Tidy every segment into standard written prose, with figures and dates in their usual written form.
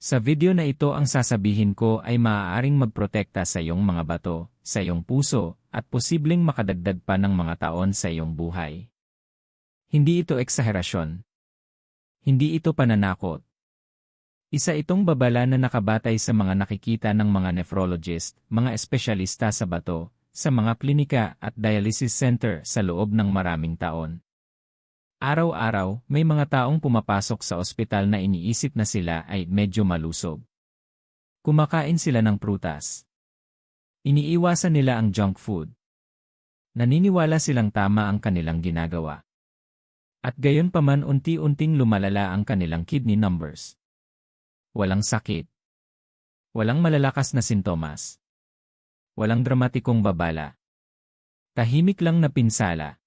Sa video na ito ang sasabihin ko ay maaaring magprotekta sa iyong mga bato, sa iyong puso, at posibleng makadagdag pa ng mga taon sa iyong buhay. Hindi ito eksaherasyon. Hindi ito pananakot. Isa itong babala na nakabatay sa mga nakikita ng mga nephrologist, mga espesyalista sa bato, sa mga klinika at dialysis center sa loob ng maraming taon. Araw-araw, may mga taong pumapasok sa ospital na iniisip na sila ay medyo malusog. Kumakain sila ng prutas. Iniiwasan nila ang junk food. Naniniwala silang tama ang kanilang ginagawa. At gayon pa man unti-unting lumalala ang kanilang kidney numbers. Walang sakit. Walang malalakas na sintomas. Walang dramatikong babala. Tahimik lang na pinsala.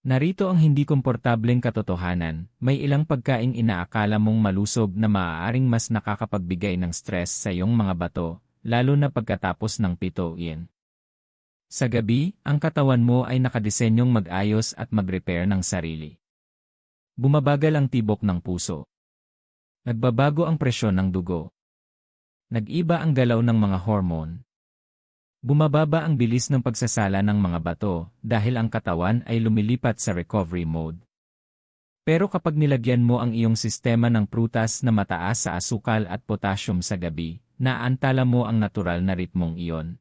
Narito ang hindi komportableng katotohanan, may ilang pagkaing inaakala mong malusog na maaaring mas nakakapagbigay ng stress sa iyong mga bato, lalo na pagkatapos ng pituin. Sa gabi, ang katawan mo ay nakadesenyong mag-ayos at mag-repair ng sarili. Bumabagal ang tibok ng puso. Nagbabago ang presyon ng dugo. Nag-iba ang galaw ng mga hormone. Bumababa ang bilis ng pagsasala ng mga bato dahil ang katawan ay lumilipat sa recovery mode. Pero kapag nilagyan mo ang iyong sistema ng prutas na mataas sa asukal at potassium sa gabi, naantala mo ang natural na ritmong iyon.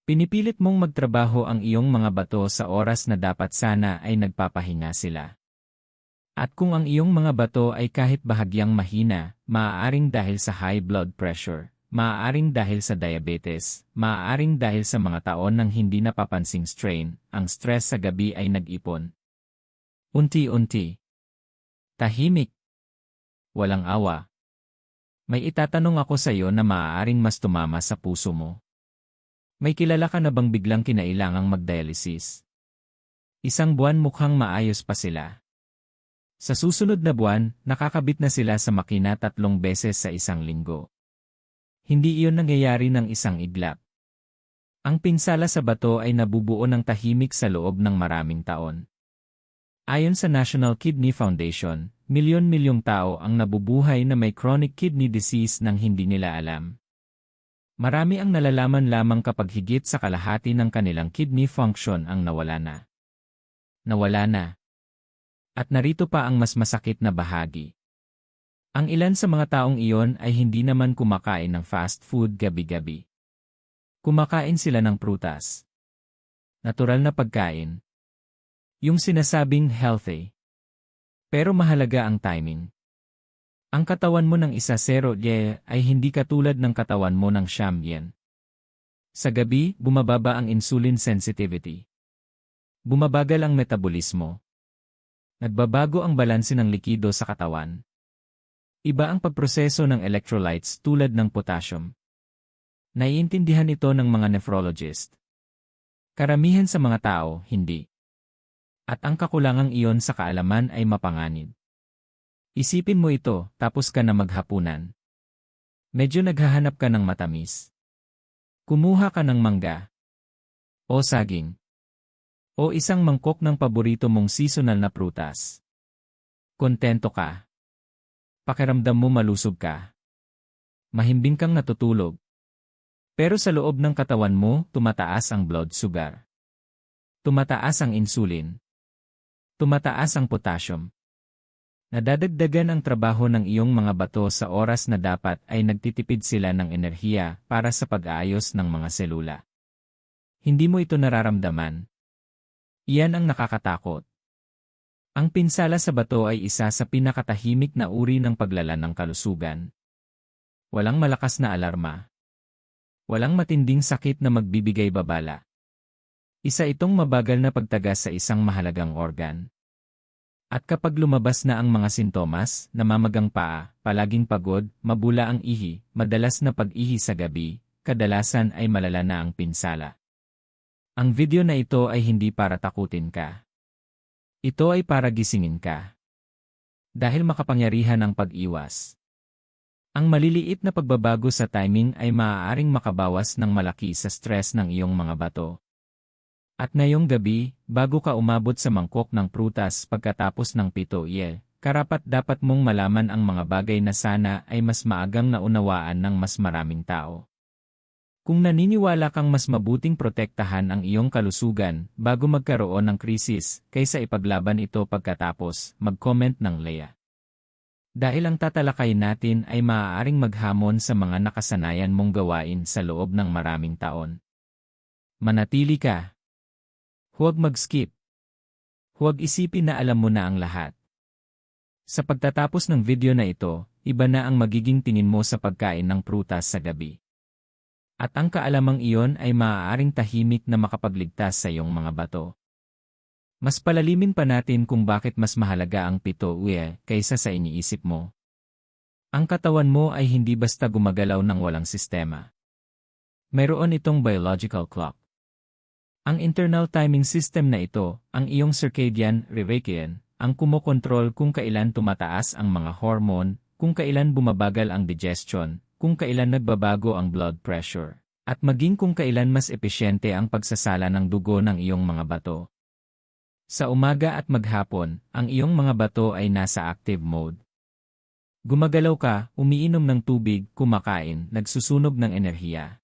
Pinipilit mong magtrabaho ang iyong mga bato sa oras na dapat sana ay nagpapahinga sila. At kung ang iyong mga bato ay kahit bahagyang mahina, maaaring dahil sa high blood pressure, maaaring dahil sa diabetes, maaaring dahil sa mga taon ng hindi napapansing strain, ang stress sa gabi ay nag-ipon. Unti-unti. Tahimik. Walang awa. May itatanong ako sa iyo na maaaring mas tumama sa puso mo. May kilala ka na bang biglang kinailangang mag-dialysis? Isang buwan mukhang maayos pa sila. Sa susunod na buwan, nakakabit na sila sa makina 3 beses sa isang linggo. Hindi iyon nangyayari ng isang iglap. Ang pinsala sa bato ay nabubuo ng tahimik sa loob ng maraming taon. Ayon sa National Kidney Foundation, milyon-milyong tao ang nabubuhay na may chronic kidney disease nang hindi nila alam. Marami ang nalalaman lamang kapag higit sa kalahati ng kanilang kidney function ang nawala na. Nawala na. At narito pa ang mas masakit na bahagi. Ang ilan sa mga taong iyon ay hindi naman kumakain ng fast food gabi-gabi. Kumakain sila ng prutas. Natural na pagkain. Yung sinasabing healthy. Pero mahalaga ang timing. Ang katawan mo ng 1-0 ay hindi katulad ng katawan mo ng 100. Sa gabi, bumababa ang insulin sensitivity. Bumabagal ang metabolismo. Nagbabago ang balanse ng likido sa katawan. Iba ang pagproseso ng electrolytes tulad ng potassium. Naiintindihan ito ng mga nephrologist. Karamihan sa mga tao, hindi. At ang kakulangang iyon sa kaalaman ay mapanganib. Isipin mo ito, tapos ka na maghapunan. Medyo naghahanap ka ng matamis. Kumuha ka ng mangga. O saging. O isang mangkok ng paborito mong seasonal na prutas. Kontento ka. Pakiramdam mo malusog ka. Mahimbing kang natutulog. Pero sa loob ng katawan mo, tumataas ang blood sugar. Tumataas ang insulin. Tumataas ang potassium. Nadadagdagan ang trabaho ng iyong mga bato sa oras na dapat ay nagtitipid sila ng enerhiya para sa pag-aayos ng mga selula. Hindi mo ito nararamdaman. Iyan ang nakakatakot. Ang pinsala sa bato ay isa sa pinakatahimik na uri ng paglala ng kalusugan. Walang malakas na alarma. Walang matinding sakit na magbibigay babala. Isa itong mabagal na pagtagas sa isang mahalagang organ. At kapag lumabas na ang mga sintomas, namamagang paa, palaging pagod, mabula ang ihi, madalas na pag-ihi sa gabi, kadalasan ay malala na ang pinsala. Ang video na ito ay hindi para takutin ka. Ito ay para gisingin ka. Dahil makapangyarihan ang pag-iwas. Ang maliliit na pagbabago sa timing ay maaaring makabawas ng malaki sa stress ng iyong mga bato. At ngayong gabi, bago ka umabot sa mangkok ng prutas pagkatapos ng pituye, karapat-dapat mong malaman ang mga bagay na sana ay mas maagang naunawaan ng mas maraming tao. Kung naniniwala kang mas mabuting protektahan ang iyong kalusugan bago magkaroon ng krisis kaysa ipaglaban ito pagkatapos, mag-comment ng Leah. Dahil ang tatalakay natin ay maaaring maghamon sa mga nakasanayan mong gawain sa loob ng maraming taon. Manatili ka. Huwag mag-skip. Huwag isipin na alam mo na ang lahat. Sa pagtatapos ng video na ito, iba na ang magiging tingin mo sa pagkain ng prutas sa gabi. At ang kaalamang iyon ay maaaring tahimik na makapagligtas sa iyong mga bato. Mas palalimin pa natin kung bakit mas mahalaga ang pito-uwe kaysa sa iniisip mo. Ang katawan mo ay hindi basta gumagalaw ng walang sistema. Mayroon itong biological clock. Ang internal timing system na ito, ang iyong circadian rhythm, ang kumokontrol kung kailan tumataas ang mga hormone, kung kailan bumabagal ang digestion, kung kailan nagbabago ang blood pressure, at maging kung kailan mas epesyente ang pagsasala ng dugo ng iyong mga bato. Sa umaga at maghapon, ang iyong mga bato ay nasa active mode. Gumagalaw ka, umiinom ng tubig, kumakain, nagsusunog ng enerhiya.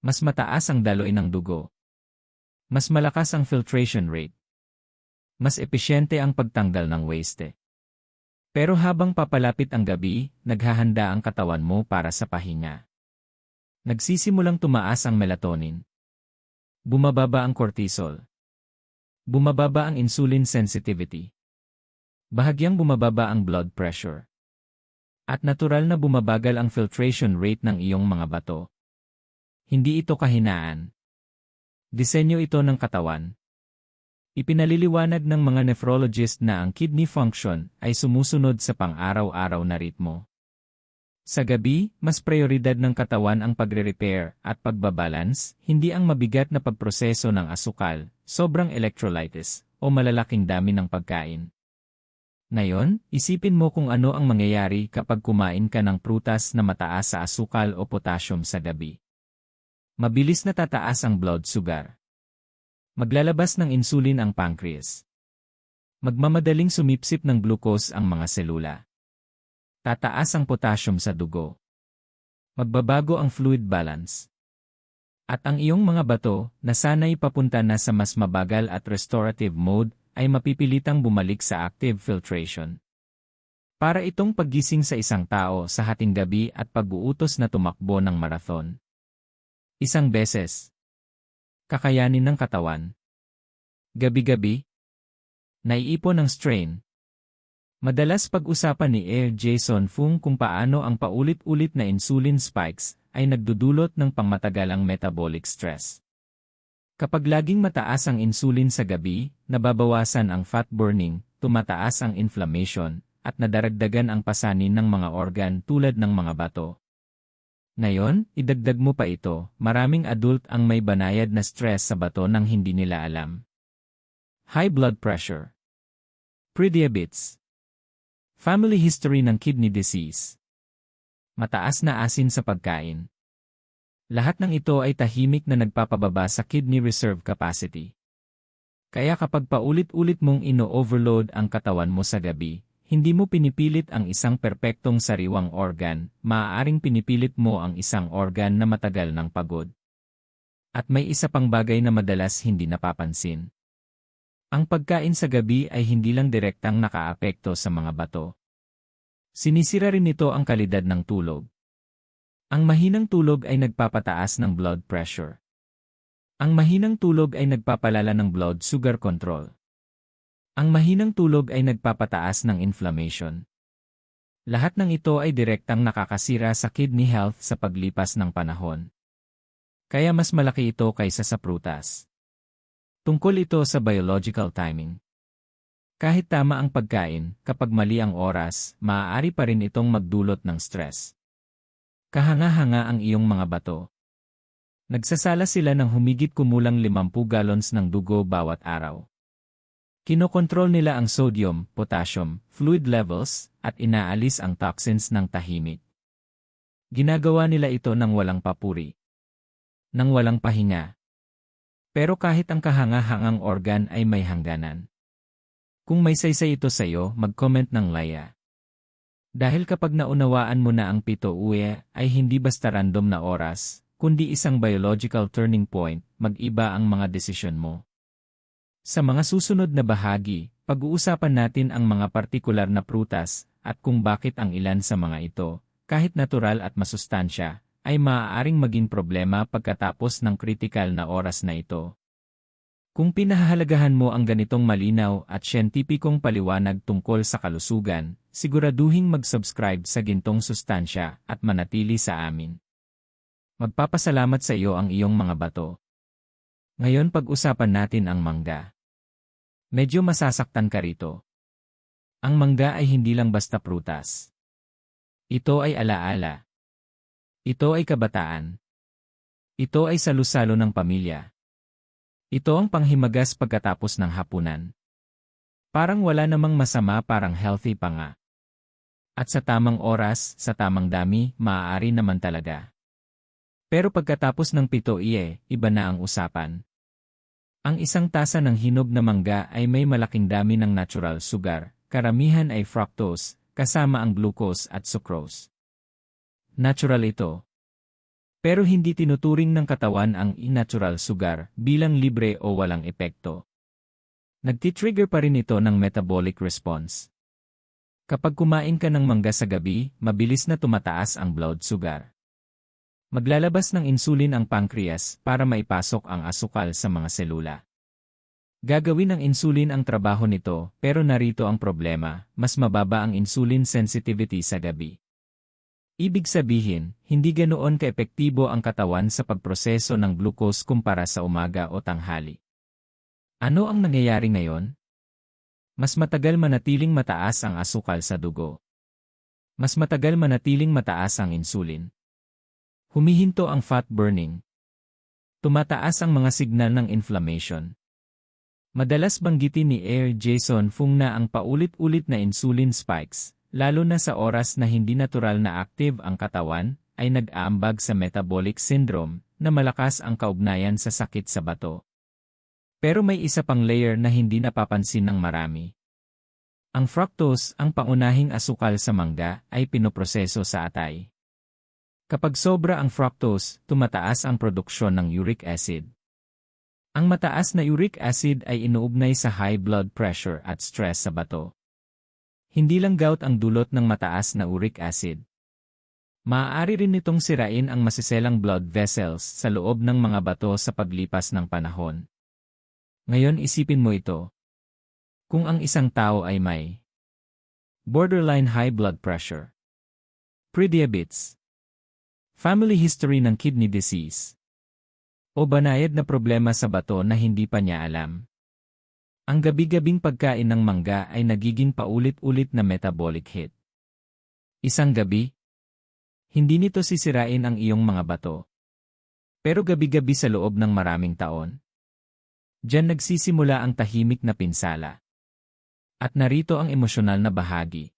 Mas mataas ang daloy ng dugo. Mas malakas ang filtration rate. Mas epesyente ang pagtanggal ng waste. Pero habang papalapit ang gabi, naghahanda ang katawan mo para sa pahinga. Nagsisimulang tumaas ang melatonin. Bumababa ang cortisol. Bumababa ang insulin sensitivity. Bahagyang bumababa ang blood pressure. At natural na bumabagal ang filtration rate ng iyong mga bato. Hindi ito kahinaan. Disenyo ito ng katawan. Ipinaliliwanag ng mga nephrologist na ang kidney function ay sumusunod sa pang-araw-araw na ritmo. Sa gabi, mas prioridad ng katawan ang pagre-repair at pagbabalance, hindi ang mabigat na pagproseso ng asukal, sobrang electrolytes, o malalaking dami ng pagkain. Ngayon, isipin mo kung ano ang mangyayari kapag kumain ka ng prutas na mataas sa asukal o potassium sa gabi. Mabilis na tataas ang blood sugar. Maglalabas ng insulin ang pancreas. Magmamadaling sumipsip ng glucose ang mga selula. Tataas ang potassium sa dugo. Magbabago ang fluid balance. At ang iyong mga bato, na sana'y papunta na sa mas mabagal at restorative mode, ay mapipilitang bumalik sa active filtration. Para itong paggising sa isang tao sa hating gabi at pag-uutos na tumakbo ng marathon. Isang beses. Kakayanin ng katawan. Gabi-gabi. Naiipon ng strain. Madalas pag-usapan ni Air Jason Fung kung paano ang paulit-ulit na insulin spikes ay nagdudulot ng pangmatagalang metabolic stress. Kapag laging mataas ang insulin sa gabi, nababawasan ang fat burning, tumataas ang inflammation, at nadaragdagan ang pasanin ng mga organ tulad ng mga bato. Ngayon, idagdag mo pa ito, maraming adult ang may banayad na stress sa bato nang hindi nila alam. High blood pressure. Prediabetes. Family history ng kidney disease. Mataas na asin sa pagkain. Lahat ng ito ay tahimik na nagpapababa sa kidney reserve capacity. Kaya kapag paulit-ulit mong ino-overload ang katawan mo sa gabi, hindi mo pinipilit ang isang perpektong sariwang organ, maaaring pinipilit mo ang isang organ na matagal ng pagod. At may isa pang bagay na madalas hindi napapansin. Ang pagkain sa gabi ay hindi lang direktang nakaapekto sa mga bato. Sinisira rin nito ang kalidad ng tulog. Ang mahinang tulog ay nagpapataas ng blood pressure. Ang mahinang tulog ay nagpapalala ng blood sugar control. Ang mahinang tulog ay nagpapataas ng inflammation. Lahat ng ito ay direktang nakakasira sa kidney health sa paglipas ng panahon. Kaya mas malaki ito kaysa sa prutas. Tungkol ito sa biological timing. Kahit tama ang pagkain, kapag mali ang oras, maaari pa rin itong magdulot ng stress. Kahanga-hanga ang iyong mga bato. Nagsasala sila ng humigit kumulang 50 gallons ng dugo bawat araw. Kinokontrol nila ang sodium, potassium, fluid levels, at inaalis ang toxins ng tahimik. Ginagawa nila ito ng walang papuri. Nang walang pahinga. Pero kahit ang kahanga-hangang organ ay may hangganan. Kung may saysay ito sa'yo, mag-comment ng Laya. Dahil kapag naunawaan mo na ang pito uwe ay hindi basta random na oras, kundi isang biological turning point, mag-iba ang mga desisyon mo. Sa mga susunod na bahagi, pag-uusapan natin ang mga partikular na prutas at kung bakit ang ilan sa mga ito, kahit natural at masustansya, ay maaaring maging problema pagkatapos ng kritikal na oras na ito. Kung pinahahalagahan mo ang ganitong malinaw at siyentipikong paliwanag tungkol sa kalusugan, siguraduhing mag-subscribe sa gintong sustansya at manatili sa amin. Magpapasalamat sa iyo ang iyong mga bato. Ngayon pag-usapan natin ang mangga. Medyo masasaktan ka rito. Ang mangga ay hindi lang basta prutas. Ito ay alaala. Ito ay kabataan. Ito ay salusalo ng pamilya. Ito ang panghimagas pagkatapos ng hapunan. Parang wala namang masama, parang healthy pa nga. At sa tamang oras, sa tamang dami, maaari naman talaga. Pero pagkatapos ng pito iba na ang usapan. Ang isang tasa ng hinog na mangga ay may malaking dami ng natural sugar, karamihan ay fructose, kasama ang glucose at sucrose. Natural ito. Pero hindi tinuturing ng katawan ang natural sugar bilang libre o walang epekto. Nagtitrigger pa rin ito ng metabolic response. Kapag kumain ka ng mangga sa gabi, mabilis na tumataas ang blood sugar. Maglalabas ng insulin ang pancreas para maipasok ang asukal sa mga selula. Gagawin ng insulin ang trabaho nito, pero narito ang problema, mas mababa ang insulin sensitivity sa gabi. Ibig sabihin, hindi ganoon kaepektibo ang katawan sa pagproseso ng glucose kumpara sa umaga o tanghali. Ano ang nangyayari ngayon? Mas matagal manatiling mataas ang asukal sa dugo. Mas matagal manatiling mataas ang insulin. Humihinto ang fat burning. Tumataas ang mga signal ng inflammation. Madalas banggitin ni Jason Fung na ang paulit-ulit na insulin spikes, lalo na sa oras na hindi natural na active ang katawan, ay nag-aambag sa metabolic syndrome na malakas ang kaugnayan sa sakit sa bato. Pero may isa pang layer na hindi napapansin ng marami. Ang fructose, ang pangunahing asukal sa mangga, ay pinoproseso sa atay. Kapag sobra ang fructose, tumataas ang produksyon ng uric acid. Ang mataas na uric acid ay inuugnay sa high blood pressure at stress sa bato. Hindi lang gout ang dulot ng mataas na uric acid. Maaari rin nitong sirain ang masiselang blood vessels sa loob ng mga bato sa paglipas ng panahon. Ngayon isipin mo ito. Kung ang isang tao ay may borderline high blood pressure, prediabetes, family history ng kidney disease, o banayad na problema sa bato na hindi pa niya alam, ang gabi-gabing pagkain ng mangga ay nagiging paulit-ulit na metabolic hit. Isang gabi, hindi nito sisirain ang iyong mga bato. Pero gabi-gabi sa loob ng maraming taon. Diyan nagsisimula ang tahimik na pinsala. At narito ang emosyonal na bahagi.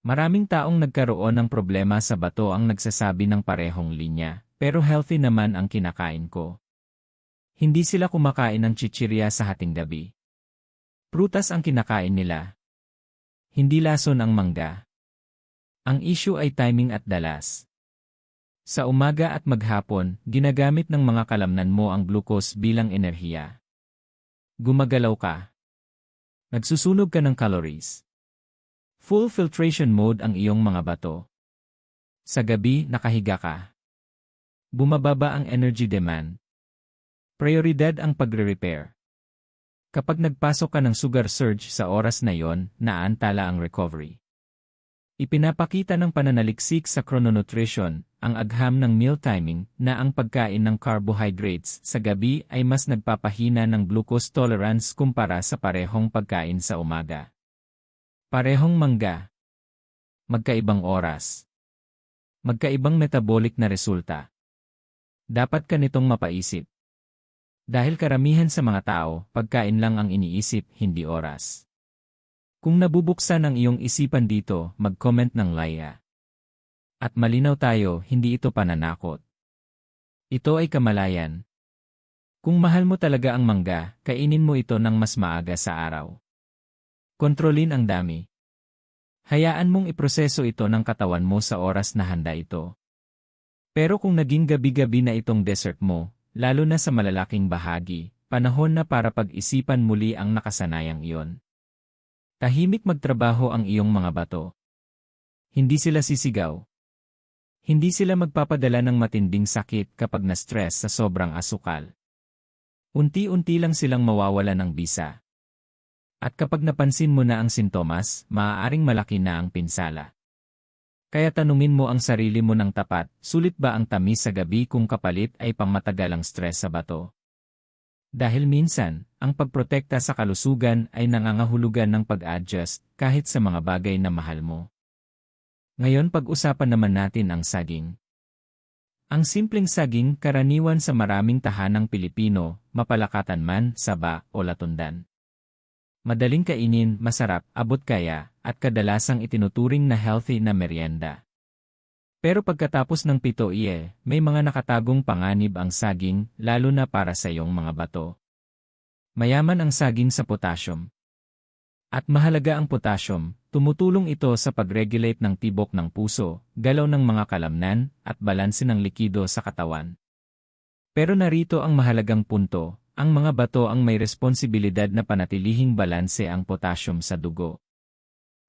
Maraming taong nagkaroon ng problema sa bato ang nagsasabi ng parehong linya, pero healthy naman ang kinakain ko. Hindi sila kumakain ng chichirya sa hating gabi. Prutas ang kinakain nila. Hindi lason ang mangga. Ang issue ay timing at dalas. Sa umaga at maghapon, ginagamit ng mga kalamnan mo ang glucose bilang enerhiya. Gumagalaw ka. Nagsusunog ka ng calories. Full filtration mode ang iyong mga bato. Sa gabi, nakahiga ka. Bumababa ang energy demand. Prioridad ang pagre-repair. Kapag nagpasok ka ng sugar surge sa oras na yon, naantala ang recovery. Ipinapakita ng pananaliksik sa chrononutrition, ang agham ng meal timing, na ang pagkain ng carbohydrates sa gabi ay mas nagpapahina ng glucose tolerance kumpara sa parehong pagkain sa umaga. Parehong mangga. Magkaibang oras. Magkaibang metabolic na resulta. Dapat ka nitong mapaisip. Dahil karamihan sa mga tao, pagkain lang ang iniisip, hindi oras. Kung nabubuksan ang iyong isipan dito, mag-comment ng Laya. At malinaw tayo, hindi ito pananakot. Ito ay kamalayan. Kung mahal mo talaga ang mangga, kainin mo ito ng mas maaga sa araw. Kontrolin ang dami. Hayaan mong iproseso ito ng katawan mo sa oras na handa ito. Pero kung naging gabi-gabi na itong dessert mo, lalo na sa malalaking bahagi, panahon na para pag-isipan muli ang nakasanayang iyon. Tahimik magtrabaho ang iyong mga bato. Hindi sila sisigaw. Hindi sila magpapadala ng matinding sakit kapag na-stress sa sobrang asukal. Unti-unti lang silang mawawala ng bisa. At kapag napansin mo na ang sintomas, maaaring malaki na ang pinsala. Kaya tanungin mo ang sarili mo ng tapat, sulit ba ang tamis sa gabi kung kapalit ay pangmatagalang stress sa bato? Dahil minsan, ang pagprotekta sa kalusugan ay nangangahulugan ng pag-adjust kahit sa mga bagay na mahal mo. Ngayon pag-usapan naman natin ang saging. Ang simpleng saging karaniwan sa maraming tahanang Pilipino, mapalakatan man, saba o latundan. Madaling kainin, masarap, abot kaya, at kadalasang itinuturing na healthy na merienda. Pero pagkatapos ng pitoie, may mga nakatagong panganib ang saging, lalo na para sa iyong mga bato. Mayaman ang saging sa potassium. At mahalaga ang potassium, tumutulong ito sa pag-regulate ng tibok ng puso, galaw ng mga kalamnan, at balanse ng likido sa katawan. Pero narito ang mahalagang punto, ang mga bato ang may responsibilidad na panatilihing balanse ang potassium sa dugo.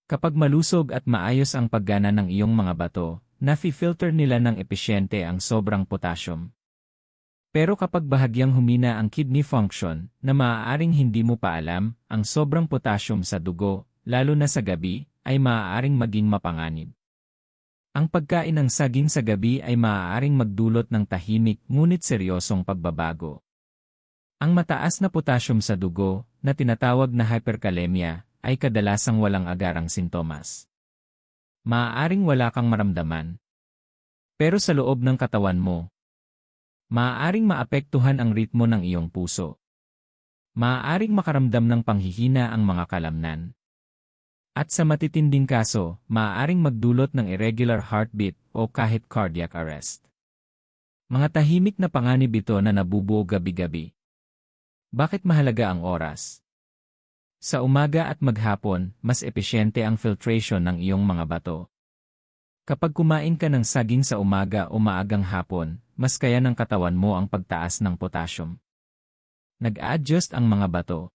Kapag malusog at maayos ang paggana ng iyong mga bato, nafi-filter nila ng epesyente ang sobrang potassium. Pero kapag bahagyang humina ang kidney function, na maaaring hindi mo pa alam, ang sobrang potassium sa dugo, lalo na sa gabi, ay maaaring maging mapanganib. Ang pagkain ng saging sa gabi ay maaaring magdulot ng tahimik ngunit seryosong pagbabago. Ang mataas na potassium sa dugo, na tinatawag na hyperkalemia, ay kadalasang walang agarang sintomas. Maaaring wala kang maramdaman. Pero sa loob ng katawan mo, maaaring maapektuhan ang ritmo ng iyong puso. Maaaring makaramdam ng panghihina ang mga kalamnan. At sa matitinding kaso, maaaring magdulot ng irregular heartbeat o kahit cardiac arrest. Mga tahimik na panganib ito na nabubuo gabi-gabi. Bakit mahalaga ang oras? Sa umaga at maghapon, mas epesyente ang filtration ng iyong mga bato. Kapag kumain ka ng saging sa umaga o maagang hapon, mas kaya ng katawan mo ang pagtaas ng potassium. Nag-adjust ang mga bato.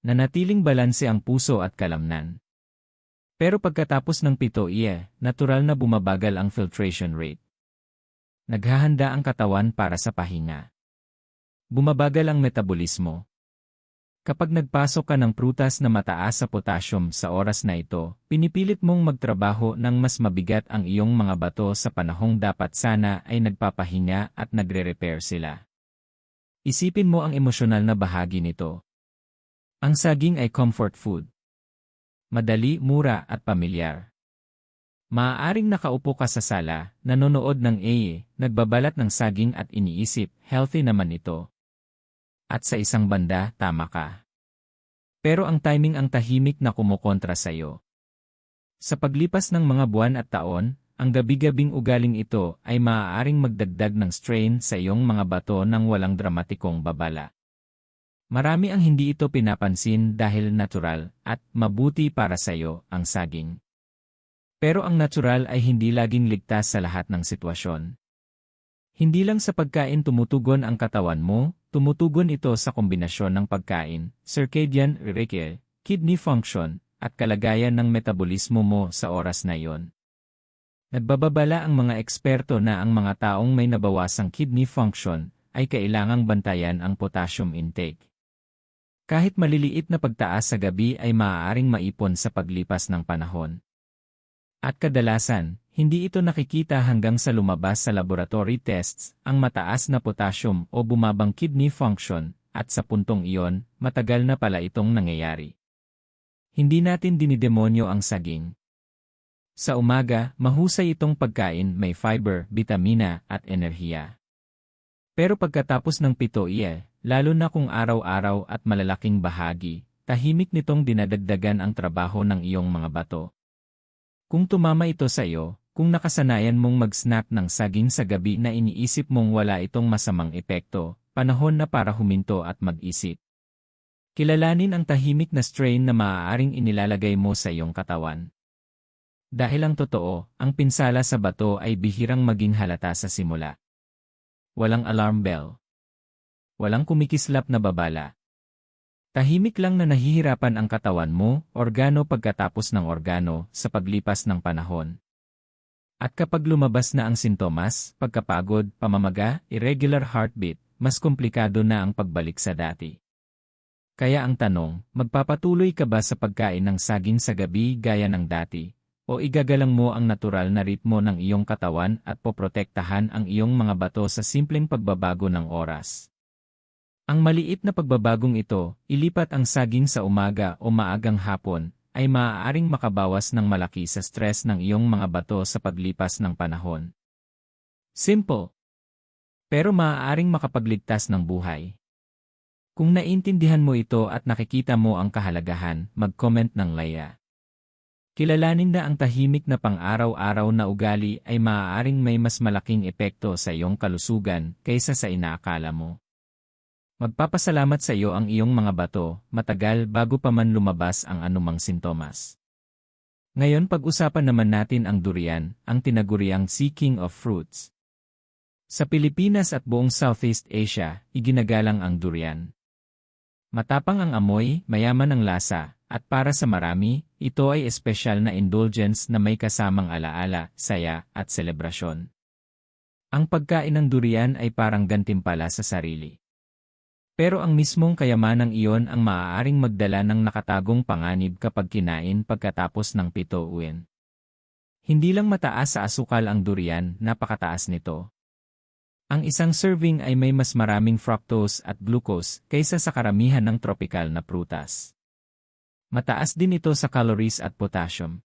Nanatiling balanse ang puso at kalamnan. Pero pagkatapos ng pitoie, natural na bumabagal ang filtration rate. Naghahanda ang katawan para sa pahinga. Bumabagal ang metabolismo. Kapag nagpasok ka ng prutas na mataas sa potassium sa oras na ito, pinipilit mong magtrabaho ng mas mabigat ang iyong mga bato sa panahong dapat sana ay nagpapahinga at nagre-repair sila. Isipin mo ang emosyonal na bahagi nito. Ang saging ay comfort food. Madali, mura at pamilyar. Maaaring nakaupo ka sa sala, nanonood ng nagbabalat ng saging at iniisip, healthy naman ito. At sa isang banda, tama ka. Pero ang timing ang tahimik na kumukontra sa iyo. Sa paglipas ng mga buwan at taon, ang gabi-gabing ugaling ito ay maaaring magdagdag ng strain sa iyong mga bato ng walang dramatikong babala. Marami ang hindi ito pinapansin dahil natural at mabuti para sa iyo ang saging. Pero ang natural ay hindi laging ligtas sa lahat ng sitwasyon. Hindi lang sa pagkain tumutugon ang katawan mo, tumutugon ito sa kombinasyon ng pagkain, circadian rhythm, kidney function, at kalagayan ng metabolismo mo sa oras na iyon. Nagbababala ang mga eksperto na ang mga taong may nabawasang kidney function ay kailangang bantayan ang potassium intake. Kahit maliliit na pagtaas sa gabi ay maaaring maipon sa paglipas ng panahon. At kadalasan, hindi ito nakikita hanggang sa lumabas sa laboratory tests ang mataas na potassium o bumabang kidney function, at sa puntong iyon, matagal na pala itong nangyayari. Hindi natin dinidemonyo ang saging. Sa umaga, mahusay itong pagkain, may fiber, bitamina, at enerhiya. Pero pagkatapos ng pitoie, lalo na kung araw-araw at malalaking bahagi, tahimik nitong dinadagdagan ang trabaho ng iyong mga bato. Kung tumama ito sa iyo, kung nakasanayan mong mag-snack ng saging sa gabi na iniisip mong wala itong masamang epekto, panahon na para huminto at mag-isip. Kilalanin ang tahimik na strain na maaaring inilalagay mo sa iyong katawan. Dahil ang totoo, ang pinsala sa bato ay bihirang maging halata sa simula. Walang alarm bell. Walang kumikislap na babala. Tahimik lang na nahihirapan ang katawan mo, organo pagkatapos ng organo, sa paglipas ng panahon. At kapag lumabas na ang sintomas, pagkapagod, pamamaga, irregular heartbeat, mas komplikado na ang pagbalik sa dati. Kaya ang tanong, magpapatuloy ka ba sa pagkain ng saging sa gabi gaya ng dati? O igagalang mo ang natural na ritmo ng iyong katawan at poprotektahan ang iyong mga bato sa simpleng pagbabago ng oras? Ang maliit na pagbabagong ito, ilipat ang saging sa umaga o maagang hapon, ay maaaring makabawas ng malaki sa stress ng iyong mga bato sa paglipas ng panahon. Simple. Pero maaaring makapagligtas ng buhay. Kung naintindihan mo ito at nakikita mo ang kahalagahan, mag-comment ng Laya. Kilalanin na ang tahimik na pang-araw-araw na ugali ay maaaring may mas malaking epekto sa iyong kalusugan kaysa sa inaakala mo. Magpapasalamat sa iyo ang iyong mga bato, matagal bago pa man lumabas ang anumang sintomas. Ngayon pag-usapan naman natin ang durian, ang tinaguriang Sea King of Fruits. Sa Pilipinas at buong Southeast Asia, iginagalang ang durian. Matapang ang amoy, mayaman ang lasa, at para sa marami, ito ay espesyal na indulgence na may kasamang alaala, saya, at selebrasyon. Ang pagkain ng durian ay parang gantimpala sa sarili. Pero ang mismong kayamanang iyon ang maaaring magdala ng nakatagong panganib kapag kinain pagkatapos ng 7 uwin. Hindi lang mataas sa asukal ang durian, napakataas nito. Ang isang serving ay may mas maraming fructose at glucose kaysa sa karamihan ng tropikal na prutas. Mataas din ito sa calories at potassium.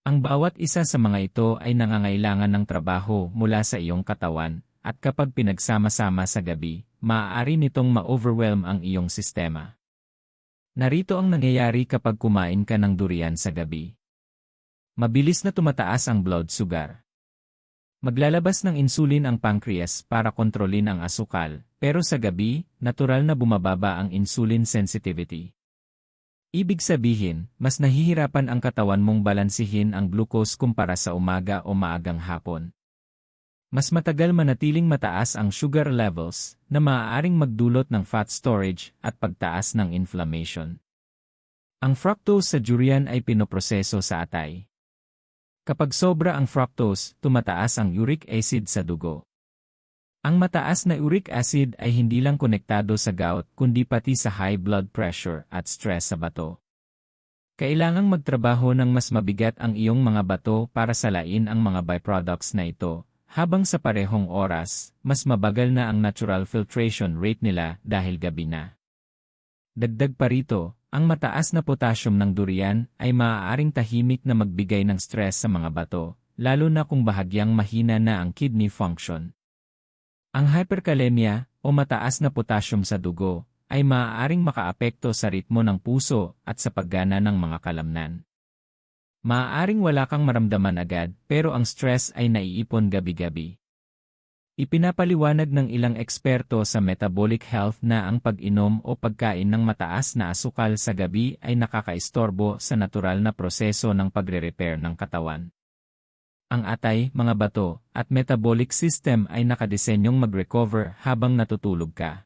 Ang bawat isa sa mga ito ay nangangailangan ng trabaho mula sa iyong katawan, at kapag pinagsama-sama sa gabi, maaari nitong ma-overwhelm ang iyong sistema. Narito ang nangyayari kapag kumain ka ng durian sa gabi. Mabilis na tumataas ang blood sugar. Maglalabas ng insulin ang pancreas para kontrolin ang asukal, pero sa gabi, natural na bumababa ang insulin sensitivity. Ibig sabihin, mas nahihirapan ang katawan mong balansihin ang glucose kumpara sa umaga o maagang hapon. Mas matagal manatiling mataas ang sugar levels na maaaring magdulot ng fat storage at pagtaas ng inflammation. Ang fructose sa durian ay pinoproseso sa atay. Kapag sobra ang fructose, tumataas ang uric acid sa dugo. Ang mataas na uric acid ay hindi lang konektado sa gout kundi pati sa high blood pressure at stress sa bato. Kailangang magtrabaho ng mas mabigat ang iyong mga bato para salain ang mga byproducts na ito, habang sa parehong oras, mas mabagal na ang natural filtration rate nila dahil gabi na. Dagdag pa rito, ang mataas na potassium ng durian ay maaaring tahimik na magbigay ng stress sa mga bato, lalo na kung bahagyang mahina na ang kidney function. Ang hyperkalemia o mataas na potassium sa dugo ay maaaring makaapekto sa ritmo ng puso at sa paggana ng mga kalamnan. Maaaring wala kang maramdaman agad pero ang stress ay naiipon gabi-gabi. Ipinapaliwanag ng ilang eksperto sa metabolic health na ang pag-inom o pagkain ng mataas na asukal sa gabi ay nakakaistorbo sa natural na proseso ng pagre-repair ng katawan. Ang atay, mga bato, at metabolic system ay nakadesenyong mag-recover habang natutulog ka.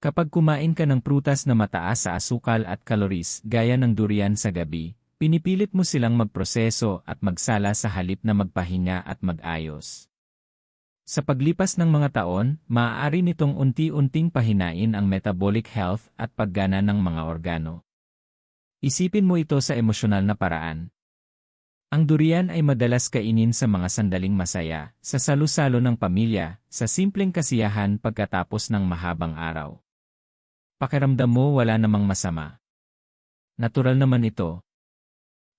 Kapag kumain ka ng prutas na mataas sa asukal at calories gaya ng durian sa gabi, pinipilit mo silang magproseso at magsala sa halip na magpahinga at mag-ayos. Sa paglipas ng mga taon, maaari nitong unti-unting pahinain ang metabolic health at paggana ng mga organo. Isipin mo ito sa emosyonal na paraan. Ang durian ay madalas kainin sa mga sandaling masaya, sa salu-salo ng pamilya, sa simpleng kasiyahan pagkatapos ng mahabang araw. Pakiramdam mo wala namang masama. Natural naman ito.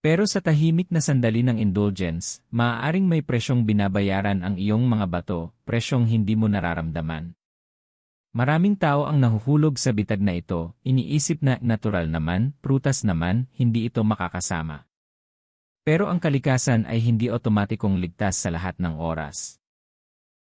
Pero sa tahimik na sandali ng indulgence, maaaring may presyong binabayaran ang iyong mga bato, presyong hindi mo nararamdaman. Maraming tao ang nahuhulog sa bitag na ito, iniisip na natural naman, prutas naman, hindi ito makakasama. Pero ang kalikasan ay hindi otomatikong ligtas sa lahat ng oras.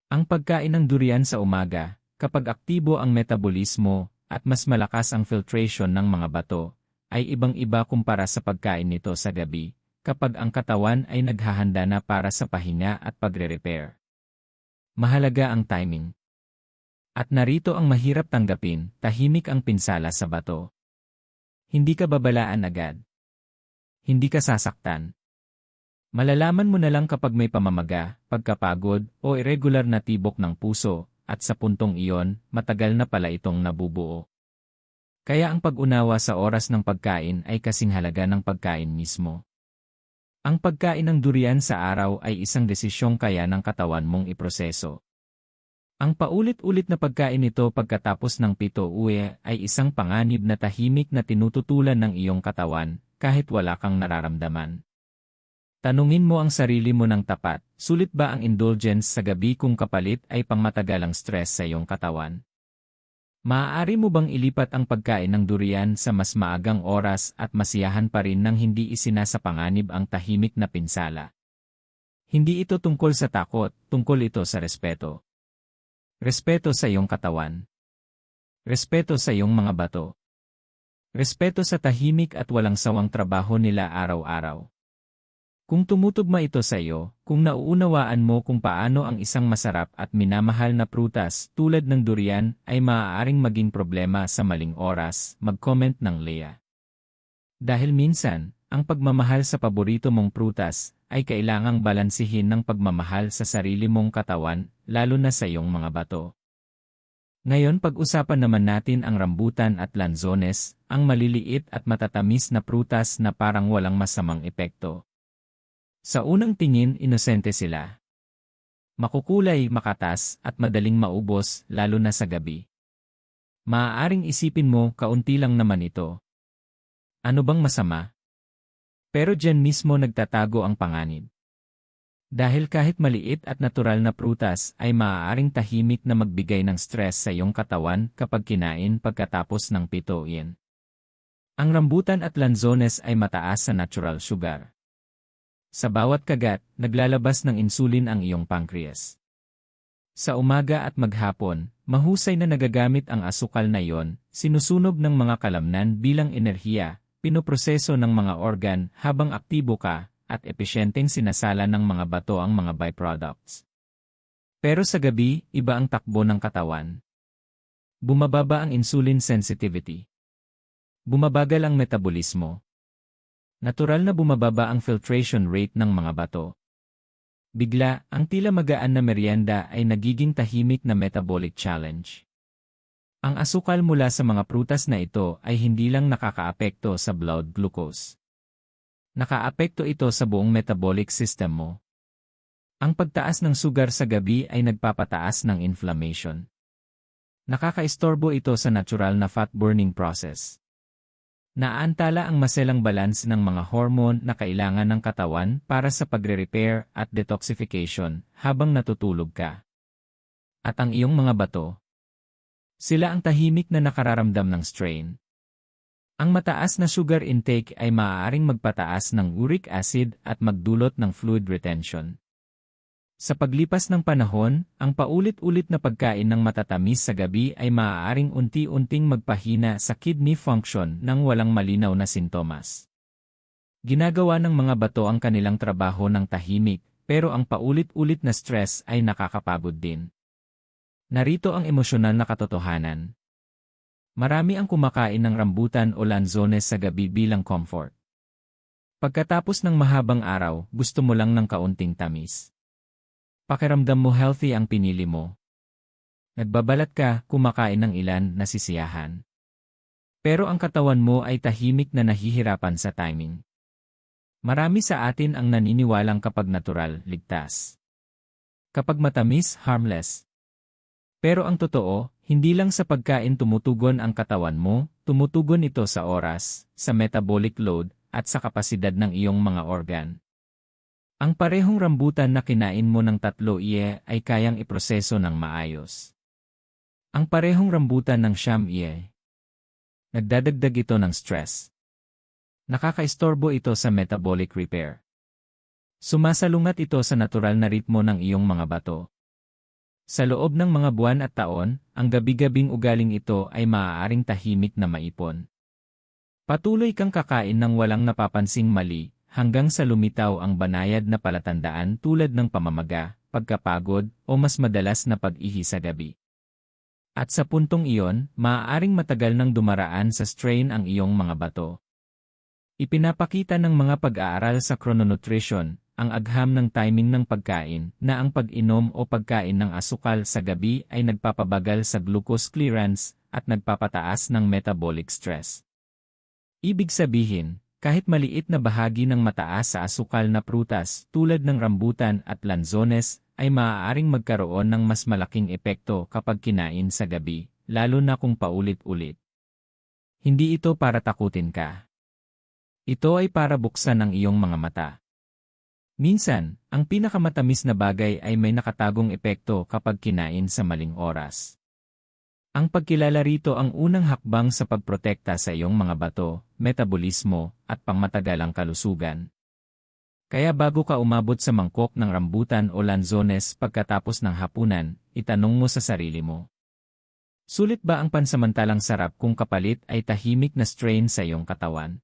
Ang pagkain ng durian sa umaga, kapag aktibo ang metabolismo, at mas malakas ang filtration ng mga bato, ay ibang-iba kumpara sa pagkain nito sa gabi, kapag ang katawan ay naghahanda na para sa pahinga at pagre-repair. Mahalaga ang timing. At narito ang mahirap tanggapin, tahimik ang pinsala sa bato. Hindi ka babalaan agad. Hindi ka sasaktan. Malalaman mo na lang kapag may pamamaga, pagkapagod, o irregular na tibok ng puso, at sa puntong iyon, matagal na pala itong nabubuo. Kaya ang pag-unawa sa oras ng pagkain ay kasing halaga ng pagkain mismo. Ang pagkain ng durian sa araw ay isang desisyong kaya ng katawan mong iproseso. Ang paulit-ulit na pagkain nito pagkatapos ng 7 uwi ay isang panganib na tahimik na tinututulan ng iyong katawan, kahit wala kang nararamdaman. Tanungin mo ang sarili mo ng tapat, sulit ba ang indulgence sa gabi kung kapalit ay pangmatagalang stress sa iyong katawan? Maaari mo bang ilipat ang pagkain ng durian sa mas maagang oras at masiyahan pa rin nang hindi isinasapanganib ang tahimik na pinsala? Hindi ito tungkol sa takot, tungkol ito sa respeto. Respeto sa iyong katawan. Respeto sa iyong mga bato. Respeto sa tahimik at walang sawang trabaho nila araw-araw. Kung tumutugma ito sa iyo, kung nauunawaan mo kung paano ang isang masarap at minamahal na prutas tulad ng durian ay maaaring maging problema sa maling oras, mag-comment ng Leah. Dahil minsan, ang pagmamahal sa paborito mong prutas ay kailangang balansihin ng pagmamahal sa sarili mong katawan, lalo na sa iyong mga bato. Ngayon pag-usapan naman natin ang rambutan at lanzones, ang maliliit at matatamis na prutas na parang walang masamang epekto. Sa unang tingin, inosente sila. Makukulay, makatas, at madaling maubos, lalo na sa gabi. Maaaring isipin mo, kaunti lang naman ito. Ano bang masama? Pero diyan mismo nagtatago ang panganib. Dahil kahit maliit at natural na prutas ay maaaring tahimik na magbigay ng stress sa iyong katawan kapag kinain pagkatapos ng 7 uwi. Ang rambutan at lanzones ay mataas sa natural sugar. Sa bawat kagat, naglalabas ng insulin ang iyong pancreas. Sa umaga at maghapon, mahusay na nagagamit ang asukal na iyon, sinusunog ng mga kalamnan bilang enerhiya, pinoproseso ng mga organ habang aktibo ka, at epesyenteng sinasala ng mga bato ang mga byproducts. Pero sa gabi, iba ang takbo ng katawan. Bumababa ang insulin sensitivity. Bumabagal ang metabolismo. Natural na bumababa ang filtration rate ng mga bato. Bigla, ang tila magaan na merienda ay nagiging tahimik na metabolic challenge. Ang asukal mula sa mga prutas na ito ay hindi lang nakakaapekto sa blood glucose. Nakaapekto ito sa buong metabolic system mo. Ang pagtaas ng sugar sa gabi ay nagpapataas ng inflammation. Nakakaistorbo ito sa natural na fat-burning process. Naantala ang maselang balance ng mga hormone na kailangan ng katawan para sa pagre-repair at detoxification habang natutulog ka. At ang iyong mga bato? Sila ang tahimik na nakararamdam ng strain. Ang mataas na sugar intake ay maaaring magpataas ng uric acid at magdulot ng fluid retention. Sa paglipas ng panahon, ang paulit-ulit na pagkain ng matatamis sa gabi ay maaaring unti-unting magpahina sa kidney function nang walang malinaw na sintomas. Ginagawa ng mga bato ang kanilang trabaho ng tahimik, pero ang paulit-ulit na stress ay nakakapagod din. Narito ang emosyonal na katotohanan. Marami ang kumakain ng rambutan o lanzones sa gabi bilang comfort. Pagkatapos ng mahabang araw, gusto mo lang ng kaunting tamis. Pakiramdam mo healthy ang pinili mo. Nagbabalat ka, kumakain ng ilan, nasisiyahan. Pero ang katawan mo ay tahimik na nahihirapan sa timing. Marami sa atin ang naniniwalang kapag natural, ligtas. Kapag matamis, harmless. Pero ang totoo, hindi lang sa pagkain tumutugon ang katawan mo, tumutugon ito sa oras, sa metabolic load, at sa kapasidad ng iyong mga organ. Ang parehong rambutan na kinain mo ng 3 iye ay kayang iproseso ng maayos. Ang parehong rambutan ng 9 iye. Nagdadagdag ito ng stress. Nakakaistorbo ito sa metabolic repair. Sumasalungat ito sa natural na ritmo ng iyong mga bato. Sa loob ng mga buwan at taon, ang gabi-gabing ugaling ito ay maaaring tahimik na maipon. Patuloy kang kakain ng walang napapansing mali, hanggang sa lumitaw ang banayad na palatandaan tulad ng pamamaga, pagkapagod, o mas madalas na pag-ihi sa gabi. At sa puntong iyon, maaaring matagal nang dumaraan sa strain ang iyong mga bato. Ipinapakita ng mga pag-aaral sa chrononutrition, ang agham ng timing ng pagkain, na ang pag-inom o pagkain ng asukal sa gabi ay nagpapabagal sa glucose clearance at nagpapataas ng metabolic stress. Ibig sabihin, kahit maliit na bahagi ng mataas sa asukal na prutas tulad ng rambutan at lanzones ay maaaring magkaroon ng mas malaking epekto kapag kinain sa gabi, lalo na kung paulit-ulit. Hindi ito para takutin ka. Ito ay para buksan ang iyong mga mata. Minsan, ang pinakamatamis na bagay ay may nakatagong epekto kapag kinain sa maling oras. Ang pagkilala rito ang unang hakbang sa pagprotekta sa iyong mga bato, metabolismo, at pangmatagalang kalusugan. Kaya bago ka umabot sa mangkok ng rambutan o lanzones pagkatapos ng hapunan, itanong mo sa sarili mo. Sulit ba ang pansamantalang sarap kung kapalit ay tahimik na strain sa iyong katawan?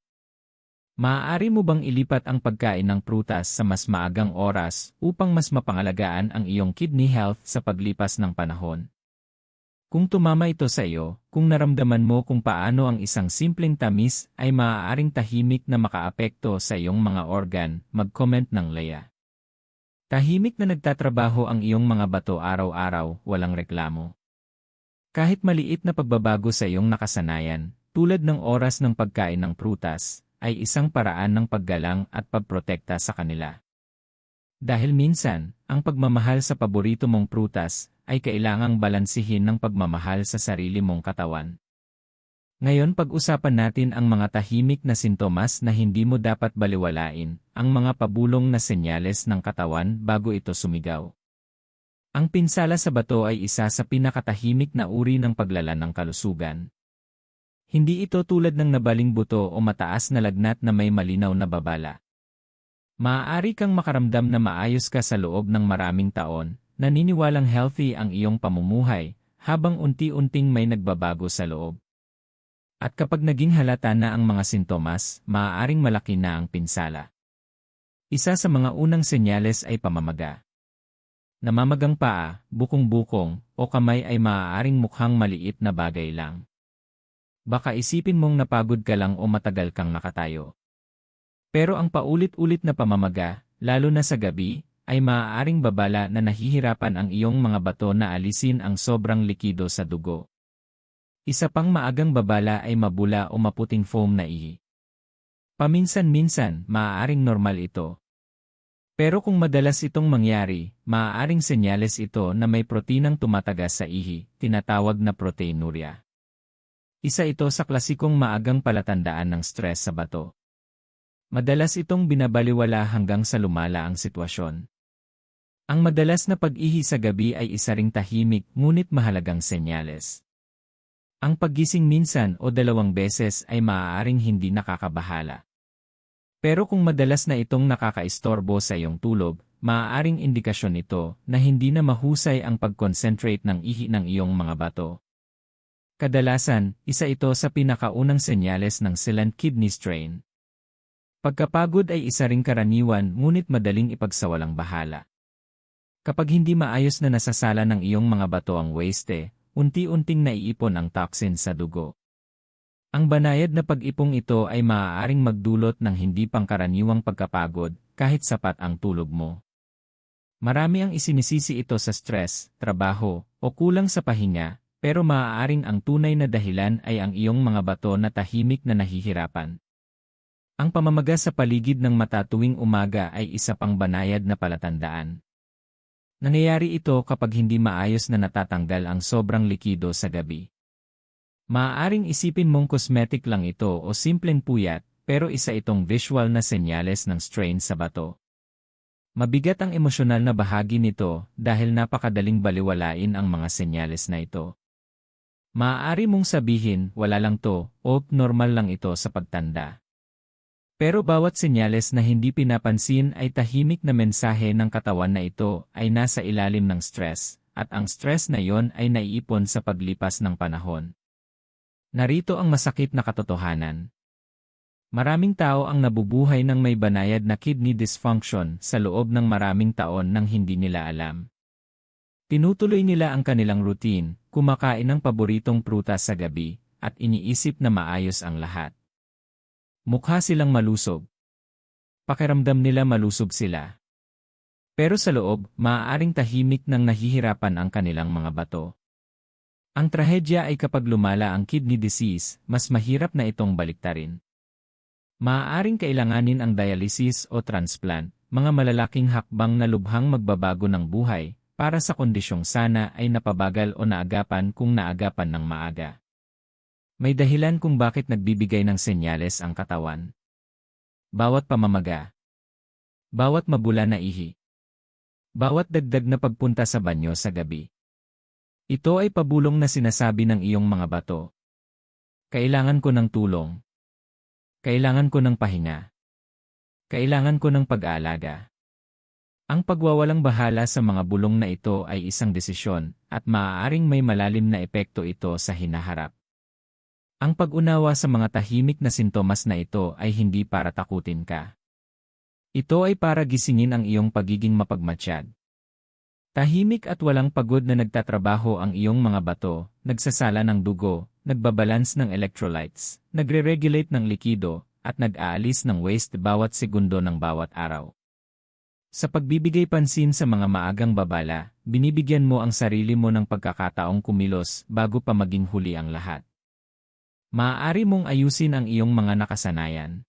Maaari mo bang ilipat ang pagkain ng prutas sa mas maagang oras upang mas mapangalagaan ang iyong kidney health sa paglipas ng panahon? Kung tumama ito sa iyo, kung naramdaman mo kung paano ang isang simpleng tamis ay maaaring tahimik na makaapekto sa iyong mga organ, mag-comment ng Leah. Tahimik na nagtatrabaho ang iyong mga bato araw-araw, walang reklamo. Kahit maliit na pagbabago sa iyong nakasanayan, tulad ng oras ng pagkain ng prutas, ay isang paraan ng paggalang at pagprotekta sa kanila. Dahil minsan, ang pagmamahal sa paborito mong prutas ay kailangang balansihin ng pagmamahal sa sarili mong katawan. Ngayon pag-usapan natin ang mga tahimik na sintomas na hindi mo dapat baliwalain, ang mga pabulong na senyales ng katawan bago ito sumigaw. Ang pinsala sa bato ay isa sa pinakatahimik na uri ng paglala ng kalusugan. Hindi ito tulad ng nabaling buto o mataas na lagnat na may malinaw na babala. Maaari kang makaramdam na maayos ka sa loob ng maraming taon, naniniwalang healthy ang iyong pamumuhay, habang unti-unting may nagbabago sa loob. At kapag naging halata na ang mga sintomas, maaaring malaki na ang pinsala. Isa sa mga unang senyales ay pamamaga. Namamagang paa, bukong-bukong, o kamay ay maaaring mukhang maliit na bagay lang. Baka isipin mong napagod ka lang o matagal kang nakatayo. Pero ang paulit-ulit na pamamaga, lalo na sa gabi, ay maaaring babala na nahihirapan ang iyong mga bato na alisin ang sobrang likido sa dugo. Isa pang maagang babala ay mabula o maputing foam na ihi. Paminsan-minsan, maaaring normal ito. Pero kung madalas itong mangyari, maaaring senyales ito na may proteinang tumatagas sa ihi, tinatawag na proteinuria. Isa ito sa klasikong maagang palatandaan ng stress sa bato. Madalas itong binabaliwala hanggang sa lumala ang sitwasyon. Ang madalas na pag-ihi sa gabi ay isa ring tahimik ngunit mahalagang senyales. Ang paggising minsan o 2 beses ay maaaring hindi nakakabahala. Pero kung madalas na itong nakakaistorbo sa iyong tulog, maaaring indikasyon ito na hindi na mahusay ang pag-concentrate ng ihi ng iyong mga bato. Kadalasan, isa ito sa pinakaunang senyales ng silent kidney strain. Pagkapagod ay isa ring karaniwan ngunit madaling ipagsawalang bahala. Kapag hindi maayos na nasasala ng iyong mga bato ang waste, unti-unting naiipon ang toxin sa dugo. Ang banayad na pag-ipong ito ay maaaring magdulot ng hindi pangkaraniwang pagkapagod kahit sapat ang tulog mo. Marami ang isinisisi ito sa stress, trabaho, o kulang sa pahinga, pero maaaring ang tunay na dahilan ay ang iyong mga bato na tahimik na nahihirapan. Ang pamamaga sa paligid ng mata tuwing umaga ay isa pang banayad na palatandaan. Nangyayari ito kapag hindi maayos na natatanggal ang sobrang likido sa gabi. Maaaring isipin mong cosmetic lang ito o simpleng puyat, pero isa itong visual na senyales ng strain sa bato. Mabigat ang emosyonal na bahagi nito dahil napakadaling baliwalain ang mga senyales na ito. Maaari mong sabihin, wala lang to, o normal lang ito sa pagtanda. Pero bawat senyales na hindi pinapansin ay tahimik na mensahe ng katawan na ito ay nasa ilalim ng stress, at ang stress na iyon ay naiipon sa paglipas ng panahon. Narito ang masakit na katotohanan. Maraming tao ang nabubuhay ng may banayad na kidney dysfunction sa loob ng maraming taon nang hindi nila alam. Tinutuloy nila ang kanilang routine, kumakain ng paboritong prutas sa gabi, at iniisip na maayos ang lahat. Mukha silang malusog. Pakiramdam nila malusog sila. Pero sa loob, maaaring tahimik nang nahihirapan ang kanilang mga bato. Ang trahedya ay kapag lumala ang kidney disease, mas mahirap na itong baliktarin. Maaaring kailanganin ang dialysis o transplant, mga malalaking hakbang na lubhang magbabago ng buhay, para sa kondisyong sana ay napabagal o naagapan kung naagapan ng maaga. May dahilan kung bakit nagbibigay ng senyales ang katawan. Bawat pamamaga. Bawat mabula na ihi. Bawat dagdag na pagpunta sa banyo sa gabi. Ito ay pabulong na sinasabi ng iyong mga bato. Kailangan ko ng tulong. Kailangan ko ng pahinga. Kailangan ko ng pag-aalaga. Ang pagwawalang bahala sa mga bulong na ito ay isang desisyon, at maaaring may malalim na epekto ito sa hinaharap. Ang pag-unawa sa mga tahimik na sintomas na ito ay hindi para takutin ka. Ito ay para gisingin ang iyong pagiging mapagmatsyag. Tahimik at walang pagod na nagtatrabaho ang iyong mga bato, nagsasala ng dugo, nagbabalance ng electrolytes, nagre-regulate ng likido, at nag-aalis ng waste bawat segundo ng bawat araw. Sa pagbibigay pansin sa mga maagang babala, binibigyan mo ang sarili mo ng pagkakataong kumilos bago pa maging huli ang lahat. Maaari mong ayusin ang iyong mga nakasanayan.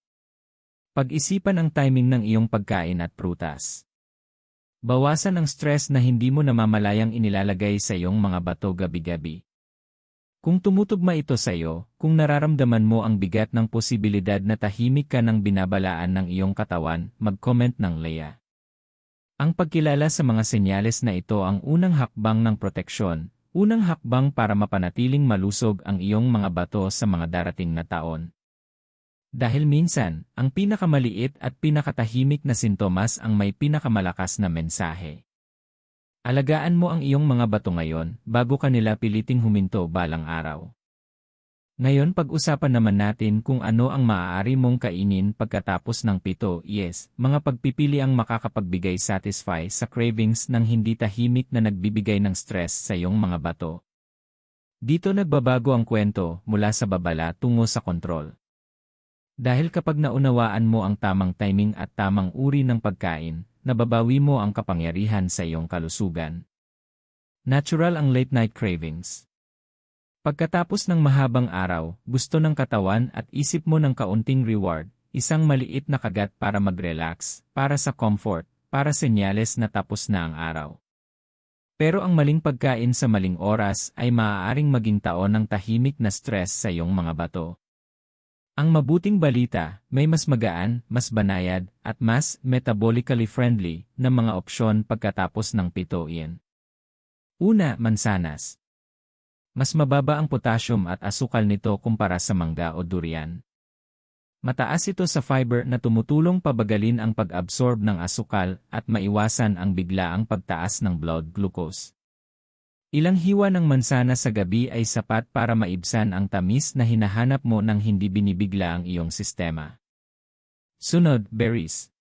Pag-isipan ang timing ng iyong pagkain at prutas. Bawasan ang stress na hindi mo namamalayang inilalagay sa iyong mga bato gabi-gabi. Kung tumutugma ito sa iyo, kung nararamdaman mo ang bigat ng posibilidad na tahimik ka ng binabalaan ng iyong katawan, mag-comment ng Leah. Ang pagkilala sa mga senyales na ito ang unang hakbang ng proteksyon. Unang hakbang para mapanatiling malusog ang iyong mga bato sa mga darating na taon. Dahil minsan, ang pinakamaliit at pinakatahimik na sintomas ang may pinakamalakas na mensahe. Alagaan mo ang iyong mga bato ngayon bago kanila piliting huminto balang araw. Ngayon pag-usapan naman natin kung ano ang maaari mong kainin pagkatapos ng 7 mga pagpipili ang makakapagbigay satisfy sa cravings ng hindi tahimik na nagbibigay ng stress sa iyong mga bato. Dito nagbabago ang kwento mula sa babala tungo sa kontrol. Dahil kapag naunawaan mo ang tamang timing at tamang uri ng pagkain, nababawi mo ang kapangyarihan sa iyong kalusugan. Natural ang late night cravings. Pagkatapos ng mahabang araw, gusto ng katawan at isip mo ng kaunting reward, isang maliit na kagat para mag-relax, para sa comfort, para senyales na tapos na ang araw. Pero ang maling pagkain sa maling oras ay maaaring maging taon ng tahimik na stress sa iyong mga bato. Ang mabuting balita, may mas magaan, mas banayad, at mas metabolically friendly na mga opsyon pagkatapos ng 7. Una, mansanas. Mas mababa ang potassium at asukal nito kumpara sa mangga o durian. Mataas ito sa fiber na tumutulong pabagalin ang pag-absorb ng asukal at maiwasan ang biglaang pagtaas ng blood glucose. Ilang hiwa ng mansana sa gabi ay sapat para maibsan ang tamis na hinahanap mo nang hindi binibigla ang iyong sistema. Sunod, berries.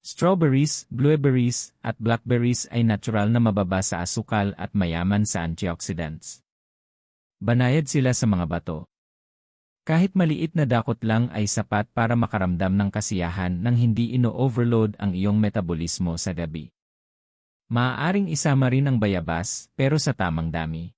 Strawberries, blueberries, at blackberries ay natural na mababa sa asukal at mayaman sa antioxidants. Banayad sila sa mga bato. Kahit maliit na dakot lang ay sapat para makaramdam ng kasiyahan nang hindi ino-overload ang iyong metabolismo sa gabi. Maaaring isama rin ang bayabas, pero sa tamang dami.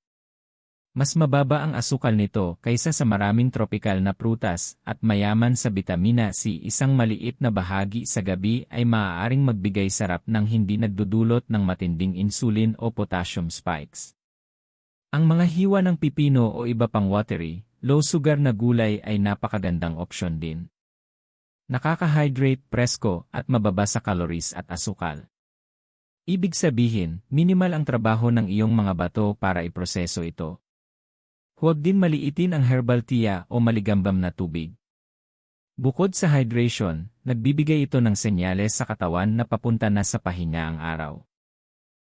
Mas mababa ang asukal nito kaysa sa maraming tropikal na prutas at mayaman sa bitamina C. Isang maliit na bahagi sa gabi ay maaaring magbigay sarap nang hindi nagdudulot ng matinding insulin o potassium spikes. Ang mga hiwa ng pipino o iba pang watery, low-sugar na gulay ay napakagandang opsyon din. Nakaka-hydrate, presko, at mababa sa calories at asukal. Ibig sabihin, minimal ang trabaho ng iyong mga bato para iproseso ito. Huwag din maliitin ang herbal tea o maligambam na tubig. Bukod sa hydration, nagbibigay ito ng senyales sa katawan na papunta na sa pahinga ang araw.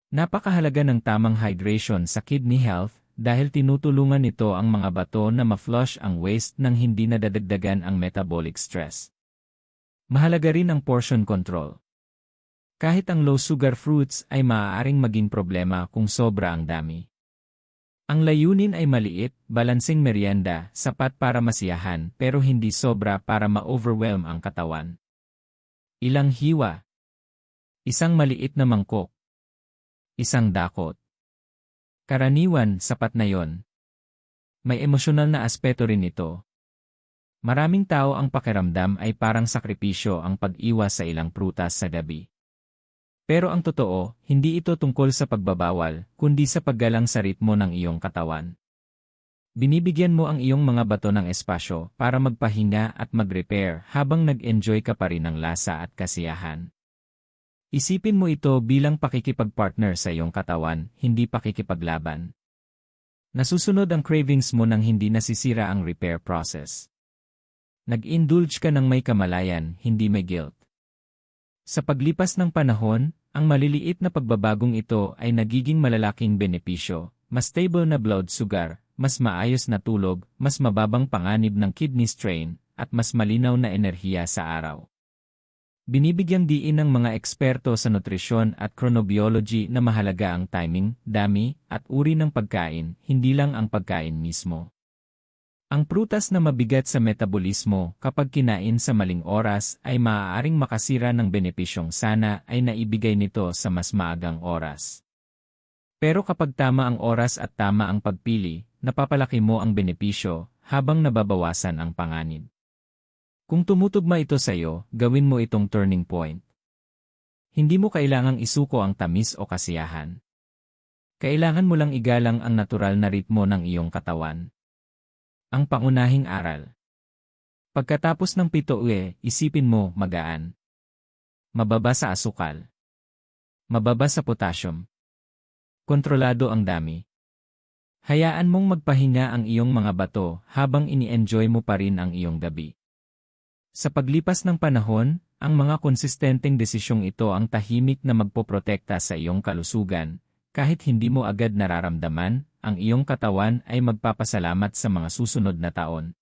Napakahalaga ng tamang hydration sa kidney health dahil tinutulungan nito ang mga bato na ma-flush ang waste nang hindi nadadagdagan ang metabolic stress. Mahalaga rin ang portion control. Kahit ang low-sugar fruits ay maaaring maging problema kung sobra ang dami. Ang layunin ay maliit, balansing merienda, sapat para masiyahan pero hindi sobra para ma-overwhelm ang katawan. Ilang hiwa. Isang maliit na mangkok. Isang dakot. Karaniwan, sapat na yon. May emosyonal na aspeto rin ito. Maraming tao ang pakiramdam ay parang sakripisyo ang pag-iwas sa ilang prutas sa gabi. Pero ang totoo, hindi ito tungkol sa pagbabawal, kundi sa paggalang sa ritmo ng iyong katawan. Binibigyan mo ang iyong mga bato ng espasyo para magpahinga at mag-repair habang nag-enjoy ka pa rin ng lasa at kasiyahan. Isipin mo ito bilang pakikipag-partner sa iyong katawan, hindi pakikipaglaban. Nasusunod ang cravings mo nang hindi nasisira ang repair process. Nag-indulge ka ng may kamalayan, hindi may guilt. Sa paglipas ng panahon, ang maliliit na pagbabagong ito ay nagiging malalaking benepisyo, mas stable na blood sugar, mas maayos na tulog, mas mababang panganib ng kidney strain, at mas malinaw na enerhiya sa araw. Binibigyang diin ng mga eksperto sa nutrisyon at chronobiology na mahalaga ang timing, dami, at uri ng pagkain, hindi lang ang pagkain mismo. Ang prutas na mabigat sa metabolismo kapag kinain sa maling oras ay maaaring makasira ng benepisyong sana ay naibigay nito sa mas maagang oras. Pero kapag tama ang oras at tama ang pagpili, napapalaki mo ang benepisyo habang nababawasan ang panganib. Kung tumutugma ito sa iyo, gawin mo itong turning point. Hindi mo kailangang isuko ang tamis o kasiyahan. Kailangan mo lang igalang ang natural na ritmo ng iyong katawan. Ang pangunahing aral. Pagkatapos ng 7 isipin mo magaan. Mababa sa asukal. Mababa sa potassium. Kontrolado ang dami. Hayaan mong magpahinga ang iyong mga bato habang ini-enjoy mo pa rin ang iyong gabi. Sa paglipas ng panahon, ang mga konsistenteng desisyong ito ang tahimik na magpoprotekta sa iyong kalusugan, kahit hindi mo agad nararamdaman, ang iyong katawan ay magpapasalamat sa mga susunod na taon.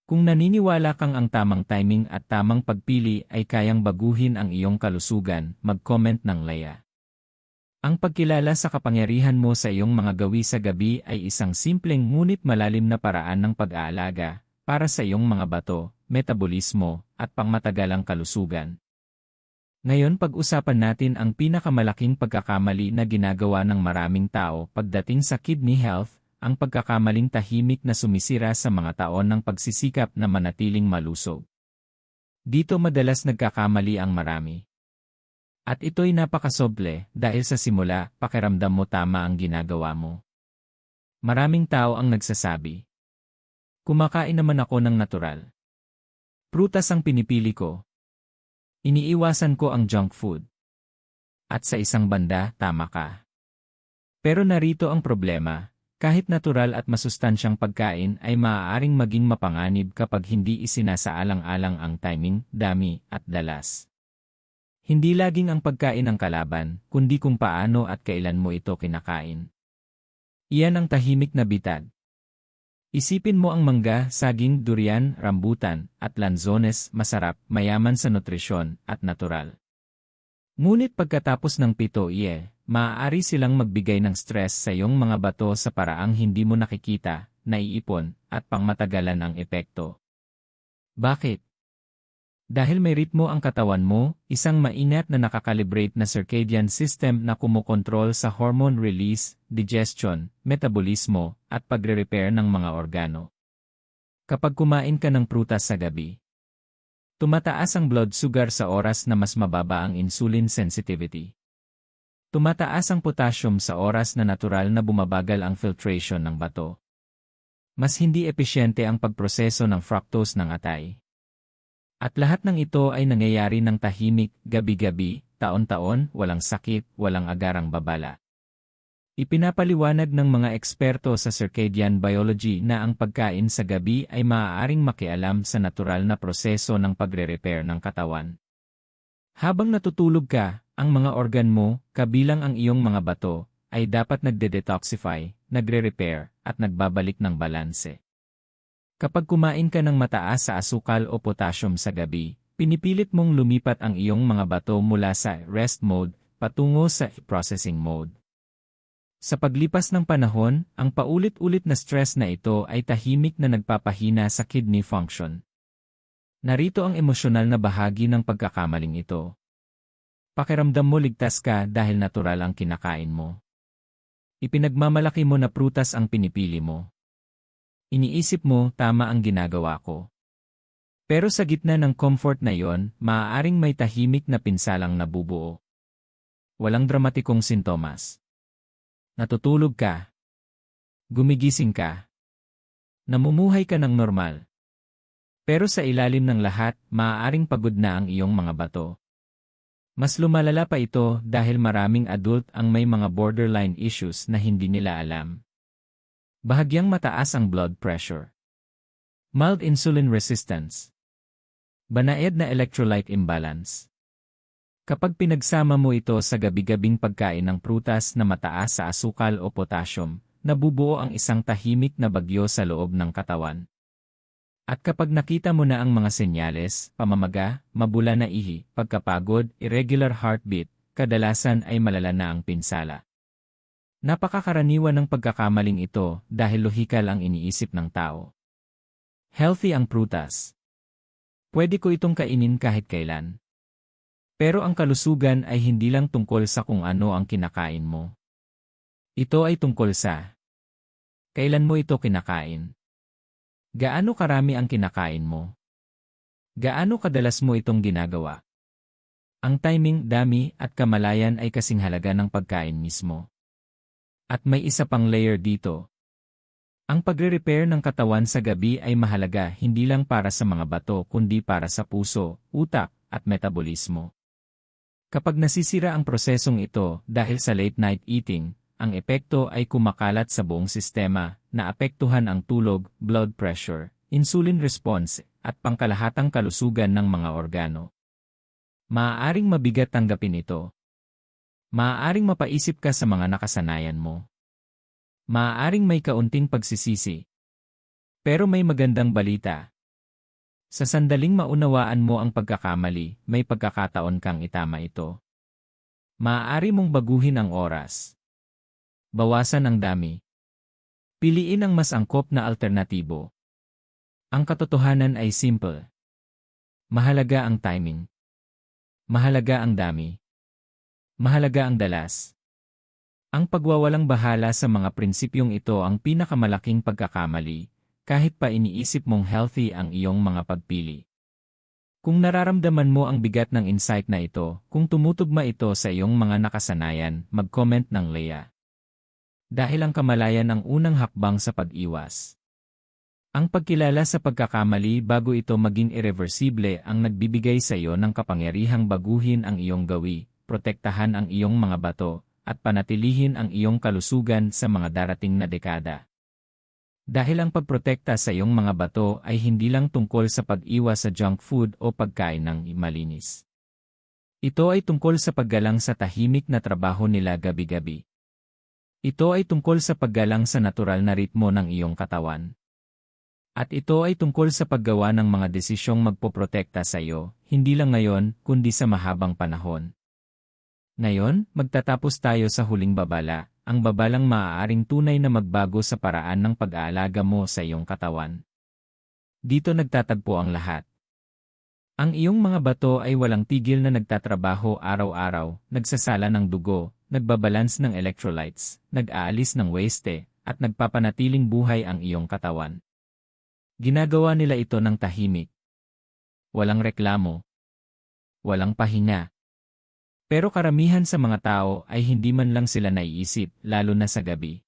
Kung naniniwala kang ang tamang timing at tamang pagpili ay kayang baguhin ang iyong kalusugan, mag-comment ng Leia. Ang pagkilala sa kapangyarihan mo sa iyong mga gawi sa gabi ay isang simpleng ngunit malalim na paraan ng pag-aalaga para sa iyong mga bato, metabolismo, at pangmatagalang kalusugan. Ngayon pag-usapan natin ang pinakamalaking pagkakamali na ginagawa ng maraming tao pagdating sa kidney health, ang pagkakamaling tahimik na sumisira sa mga taon ng pagsisikap na manatiling malusog. Dito madalas nagkakamali ang marami. At ito'y napakasoble dahil sa simula, pakiramdam mo tama ang ginagawa mo. Maraming tao ang nagsasabi, kumakain naman ako ng natural. Prutas ang pinipili ko. Iniiwasan ko ang junk food. At sa isang banda, tama ka. Pero narito ang problema, kahit natural at masustansyang pagkain ay maaaring maging mapanganib kapag hindi isinasaalang-alang ang timing, dami, at dalas. Hindi laging ang pagkain ang kalaban, kundi kung paano at kailan mo ito kinakain. Iyan ang tahimik na bitag. Isipin mo ang mangga, saging, durian, rambutan, at lanzones, masarap, mayaman sa nutrisyon, at natural. Ngunit pagkatapos ng 7 maaari silang magbigay ng stress sa iyong mga bato sa paraang hindi mo nakikita, naiipon, at pangmatagalan ang epekto. Bakit? Dahil may ritmo ang katawan mo, isang maingat na nakakalibrate na circadian system na kumokontrol sa hormone release, digestion, metabolismo, at pagre-repair ng mga organo. Kapag kumain ka ng prutas sa gabi, tumataas ang blood sugar sa oras na mas mababa ang insulin sensitivity. Tumataas ang potassium sa oras na natural na bumabagal ang filtration ng bato. Mas hindi epesyente ang pagproseso ng fructose ng atay. At lahat ng ito ay nangyayari ng tahimik, gabi-gabi, taon-taon, walang sakit, walang agarang babala. Ipinapaliwanag ng mga eksperto sa circadian biology na ang pagkain sa gabi ay maaaring makialam sa natural na proseso ng pagre-repair ng katawan. Habang natutulog ka, ang mga organ mo, kabilang ang iyong mga bato, ay dapat nagde-detoxify, nagre-repair, at nagbabalik ng balanse. Kapag kumain ka ng mataas sa asukal o potassium sa gabi, pinipilit mong lumipat ang iyong mga bato mula sa rest mode patungo sa processing mode. Sa paglipas ng panahon, ang paulit-ulit na stress na ito ay tahimik na nagpapahina sa kidney function. Narito ang emosyonal na bahagi ng pagkakamaling ito. Pakiramdam mo ligtas ka dahil natural ang kinakain mo. Ipinagmamalaki mo na prutas ang pinipili mo. Iniisip mo, tama ang ginagawa ko. Pero sa gitna ng comfort na iyon, maaaring may tahimik na pinsalang nabubuo. Walang dramatikong sintomas. Natutulog ka. Gumigising ka. Namumuhay ka ng normal. Pero sa ilalim ng lahat, maaaring pagod na ang iyong mga bato. Mas lumalala pa ito dahil maraming adult ang may mga borderline issues na hindi nila alam. Bahagyang mataas ang blood pressure. Mild insulin resistance. Banayad na electrolyte imbalance. Kapag pinagsama mo ito sa gabi-gabing pagkain ng prutas na mataas sa asukal o potassium, nabubuo ang isang tahimik na bagyo sa loob ng katawan. At kapag nakita mo na ang mga senyales, pamamaga, mabula na ihi, pagkapagod, irregular heartbeat, kadalasan ay malala na ang pinsala. Napakakaraniwan ng pagkakamaling ito dahil lohikal ang iniisip ng tao. Healthy ang prutas. Pwede ko itong kainin kahit kailan. Pero ang kalusugan ay hindi lang tungkol sa kung ano ang kinakain mo. Ito ay tungkol sa kailan mo ito kinakain. Gaano karami ang kinakain mo? Gaano kadalas mo itong ginagawa? Ang timing, dami, at kamalayan ay kasing halaga ng pagkain mismo. At may isa pang layer dito. Ang pagre-repair ng katawan sa gabi ay mahalaga hindi lang para sa mga bato kundi para sa puso, utak, at metabolismo. Kapag nasisira ang prosesong ito dahil sa late night eating, ang epekto ay kumakalat sa buong sistema, naapektuhan ang tulog, blood pressure, insulin response, at pangkalahatang kalusugan ng mga organo. Maaaring mabigat tanggapin ito. Maaaring mapaisip ka sa mga nakasanayan mo. Maaaring may kaunting pagsisisi. Pero may magandang balita. Sa sandaling maunawaan mo ang pagkakamali, may pagkakataon kang itama ito. Maaari mong baguhin ang oras. Bawasan ang dami. Piliin ang mas angkop na alternatibo. Ang katotohanan ay simple. Mahalaga ang timing. Mahalaga ang dami. Mahalaga ang dalas. Ang pagwawalang bahala sa mga prinsipyong ito ang pinakamalaking pagkakamali, kahit pa iniisip mong healthy ang iyong mga pagpili. Kung nararamdaman mo ang bigat ng insight na ito, kung tumutugma ito sa iyong mga nakasanayan, mag-comment ng Leah. Dahil ang kamalayan ang unang hakbang sa pag-iwas. Ang pagkilala sa pagkakamali bago ito maging irreversible ang nagbibigay sa iyo ng kapangyarihang baguhin ang iyong gawi, protektahan ang iyong mga bato, at panatilihin ang iyong kalusugan sa mga darating na dekada. Dahil ang pagprotekta sa iyong mga bato ay hindi lang tungkol sa pag-iwas sa junk food o pagkain ng malinis. Ito ay tungkol sa paggalang sa tahimik na trabaho nila gabi-gabi. Ito ay tungkol sa paggalang sa natural na ritmo ng iyong katawan. At ito ay tungkol sa paggawa ng mga desisyong magpoprotekta sa iyo, hindi lang ngayon, kundi sa mahabang panahon. Ngayon, magtatapos tayo sa huling babala, ang babalang maaaring tunay na magbago sa paraan ng pag-aalaga mo sa iyong katawan. Dito nagtatagpo ang lahat. Ang iyong mga bato ay walang tigil na nagtatrabaho araw-araw, nagsasala ng dugo, nagbabalance ng electrolytes, nag-aalis ng waste, at nagpapanatiling buhay ang iyong katawan. Ginagawa nila ito ng tahimik. Walang reklamo. Walang pahinga. Pero karamihan sa mga tao ay hindi man lang sila naiisip, lalo na sa gabi.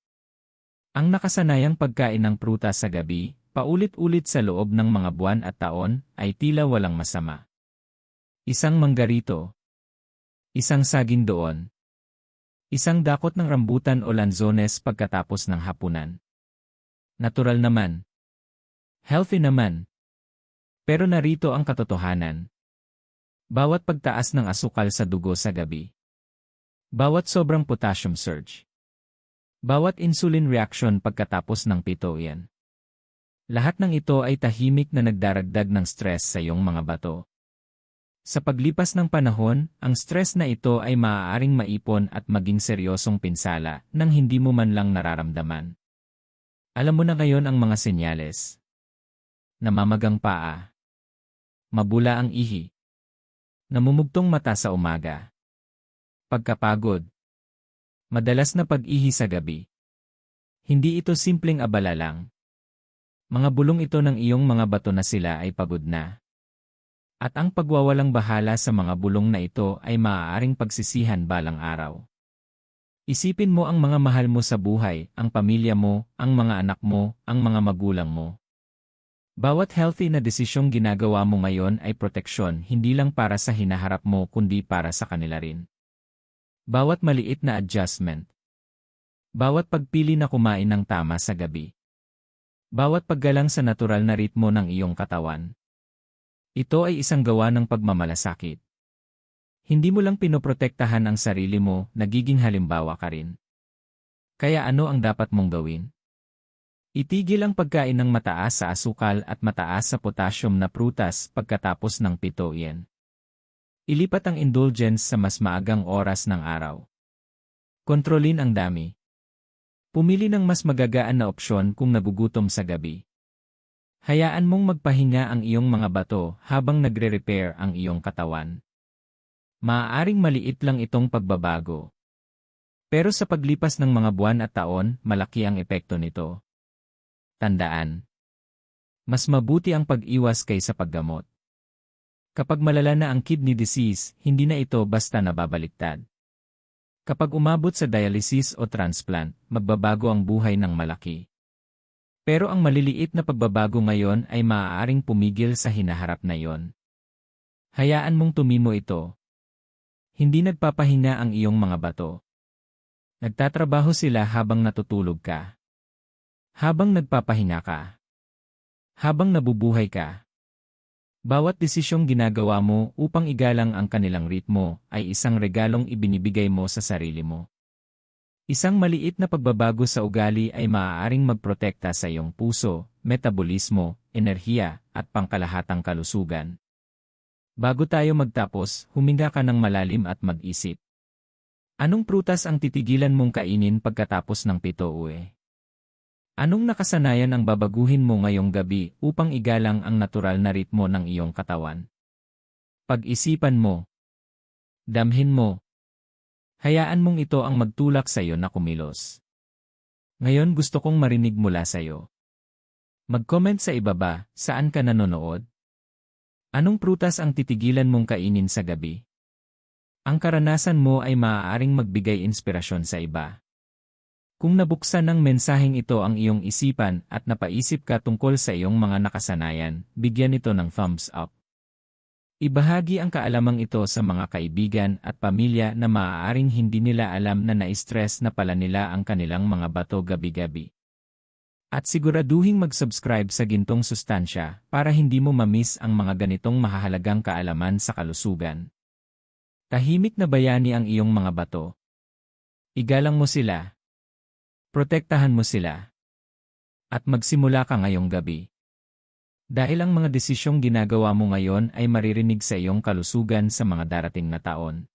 Ang nakasanayang pagkain ng prutas sa gabi, paulit-ulit sa loob ng mga buwan at taon, ay tila walang masama. Isang manggarito. Isang saging doon. Isang dakot ng rambutan o lanzones pagkatapos ng hapunan. Natural naman. Healthy naman. Pero narito ang katotohanan. Bawat pagtaas ng asukal sa dugo sa gabi, Bawat sobrang potassium surge. Bawat insulin reaction pagkatapos ng PTON. Lahat ng ito ay tahimik na nagdaragdag ng stress sa iyong mga bato. Sa paglipas ng panahon, ang stress na ito ay maaaring maipon at maging seryosong pinsala nang hindi mo man lang nararamdaman. Alam mo na ngayon ang mga senyales. Namamagang paa. Mabula ang ihi. Namumugtong mata sa umaga. Pagkapagod. Madalas na pag-ihi sa gabi. Hindi ito simpleng abala lang. Mga bulong ito ng iyong mga bato na sila ay pagod na. At ang pagwawalang bahala sa mga bulong na ito ay maaaring pagsisihan balang araw. Isipin mo ang mga mahal mo sa buhay, ang pamilya mo, ang mga anak mo, ang mga magulang mo. Bawat healthy na desisyong ginagawa mo ngayon ay proteksyon hindi lang para sa hinaharap mo kundi para sa kanila rin. Bawat maliit na adjustment. Bawat pagpili na kumain ng tama sa gabi. Bawat paggalang sa natural na ritmo ng iyong katawan. Ito ay isang gawa ng pagmamalasakit. Hindi mo lang pinoprotektahan ang sarili mo, nagiging halimbawa ka rin. Kaya ano ang dapat mong gawin? Itigil ang pagkain ng mataas sa asukal at mataas sa potassium na prutas pagkatapos ng PTON. Ilipat ang indulgence sa mas maagang oras ng araw. Kontrolin ang dami. Pumili ng mas magagaan na opsyon kung nagugutom sa gabi. Hayaan mong magpahinga ang iyong mga bato habang nagre-repair ang iyong katawan. Maaaring maliit lang itong pagbabago. Pero sa paglipas ng mga buwan at taon, malaki ang epekto nito. Tandaan. Mas mabuti ang pag-iwas kaysa paggamot. Kapag malala na ang kidney disease, hindi na ito basta nababaliktad. Kapag umabot sa dialysis o transplant, magbabago ang buhay ng malaki. Pero ang maliliit na pagbabago ngayon ay maaaring pumigil sa hinaharap na iyon. Hayaan mong tumimo ito. Hindi nagpapahinga ang iyong mga bato. Nagtatrabaho sila habang natutulog ka. Habang nagpapahinga ka. Habang nabubuhay ka. Bawat desisyong ginagawa mo upang igalang ang kanilang ritmo ay isang regalong ibinibigay mo sa sarili mo. Isang maliit na pagbabago sa ugali ay maaaring magprotekta sa iyong puso, metabolismo, enerhiya, at pangkalahatang kalusugan. Bago tayo magtapos, huminga ka ng malalim at mag-isip. Anong prutas ang titigilan mong kainin pagkatapos ng PTOE? Anong nakasanayan ang babaguhin mo ngayong gabi upang igalang ang natural na ritmo ng iyong katawan? Pag-isipan mo. Damhin mo. Hayaan mong ito ang magtulak sa iyo na kumilos. Ngayon gusto kong marinig mula sa iyo. Mag-comment sa ibaba, saan ka nanonood? Anong prutas ang titigilan mong kainin sa gabi? Ang karanasan mo ay maaaring magbigay inspirasyon sa iba. Kung nabuksan ng mensaheng ito ang iyong isipan at napaisip ka tungkol sa iyong mga nakasanayan, bigyan ito ng thumbs up. Ibahagi ang kaalamang ito sa mga kaibigan at pamilya na maaaring hindi nila alam na na-stress na pala nila ang kanilang mga bato gabi-gabi. At siguraduhing mag-subscribe sa Gintong Sustansya para hindi mo ma-miss ang mga ganitong mahahalagang kaalaman sa kalusugan. Tahimik na bayani ang iyong mga bato. Igalang mo sila. Protektahan mo sila. At magsimula ka ngayong gabi. Dahil ang mga desisyong ginagawa mo ngayon ay maririnig sa iyong kalusugan sa mga darating na taon.